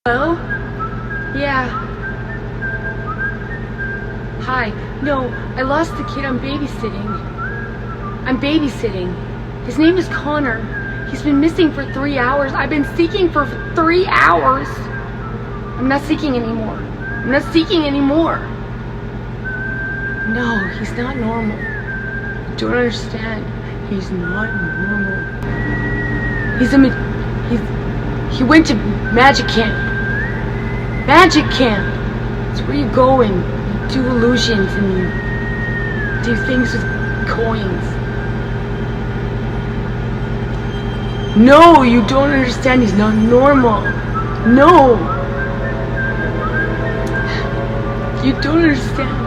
Hello? Yeah. Hi. No, I lost the kid I'm babysitting. His name is Connor. He's been missing for 3 hours. I've been seeking for 3 hours. I'm not seeking anymore. No, he's not normal. You don't understand. He's not normal. He went to magic camp. Magic camp! It's where you go and you do illusions and you do things with coins. No, you don't understand. He's not normal. No! You don't understand.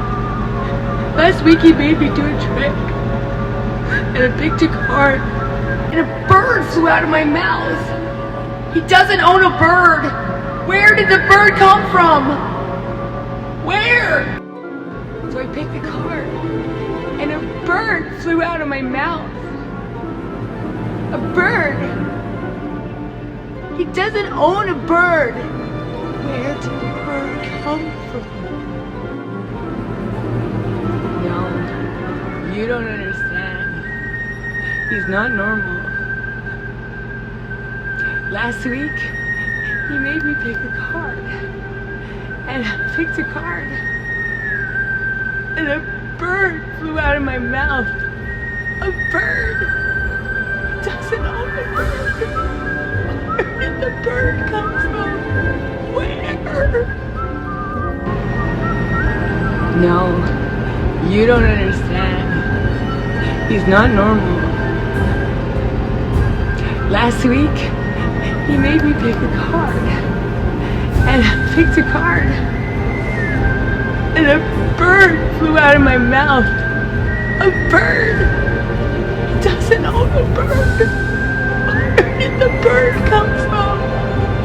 Last week he made me do a trick. And I picked a card. And a bird flew out of my mouth. He doesn't own a bird. Where did the bird come from? Where? So I picked the card, and a bird flew out of my mouth. A bird. He doesn't own a bird. Where did the bird come from? No, you don't understand. He's not normal. Last week, he made me pick a card. And I picked a card. And a bird flew out of my mouth. A bird. He doesn't own a bird. Where did the bird come from? Where? No, you don't understand. He's not normal. Last week, he made me pick a card. And I picked a card. And a bird flew out of my mouth. A bird. He doesn't own a bird. Where did the bird come from?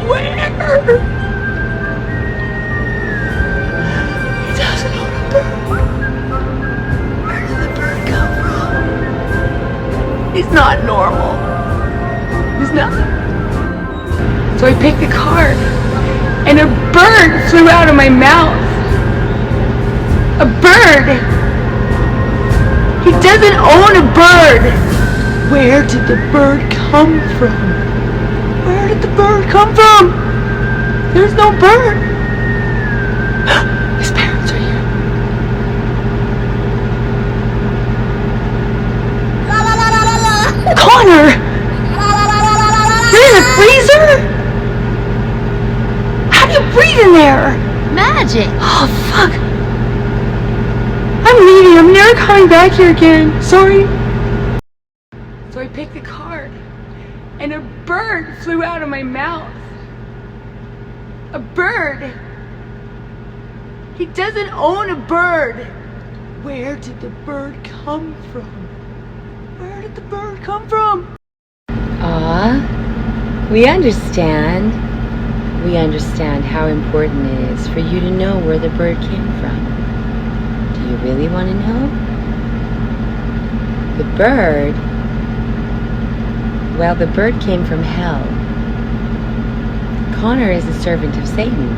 Where? He doesn't own a bird. Where did the bird come from? He's not normal. He's not. So I picked the card, and a bird flew out of my mouth. A bird! He doesn't own a bird! Where did the bird come from? Where did the bird come from? There's no bird! His parents are here. Connor! You're in the freezer? Breathe in there! Magic! Oh, fuck! I'm leaving. I'm never coming back here again. Sorry. So I picked the card, and a bird flew out of my mouth. A bird! He doesn't own a bird! Where did the bird come from? Where did the bird come from? We understand. We understand how important it is for you to know where the bird came from. Do you really want to know? The bird came from hell. Connor is a servant of Satan.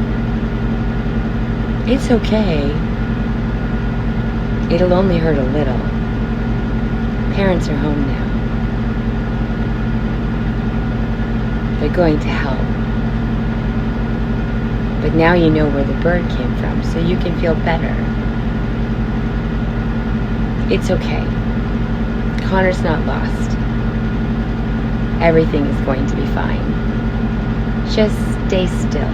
It's okay. It'll only hurt a little. Parents are home now. They're going to hell. But now you know where the bird came from, so you can feel better. It's okay. Connor's not lost. Everything is going to be fine. Just stay still.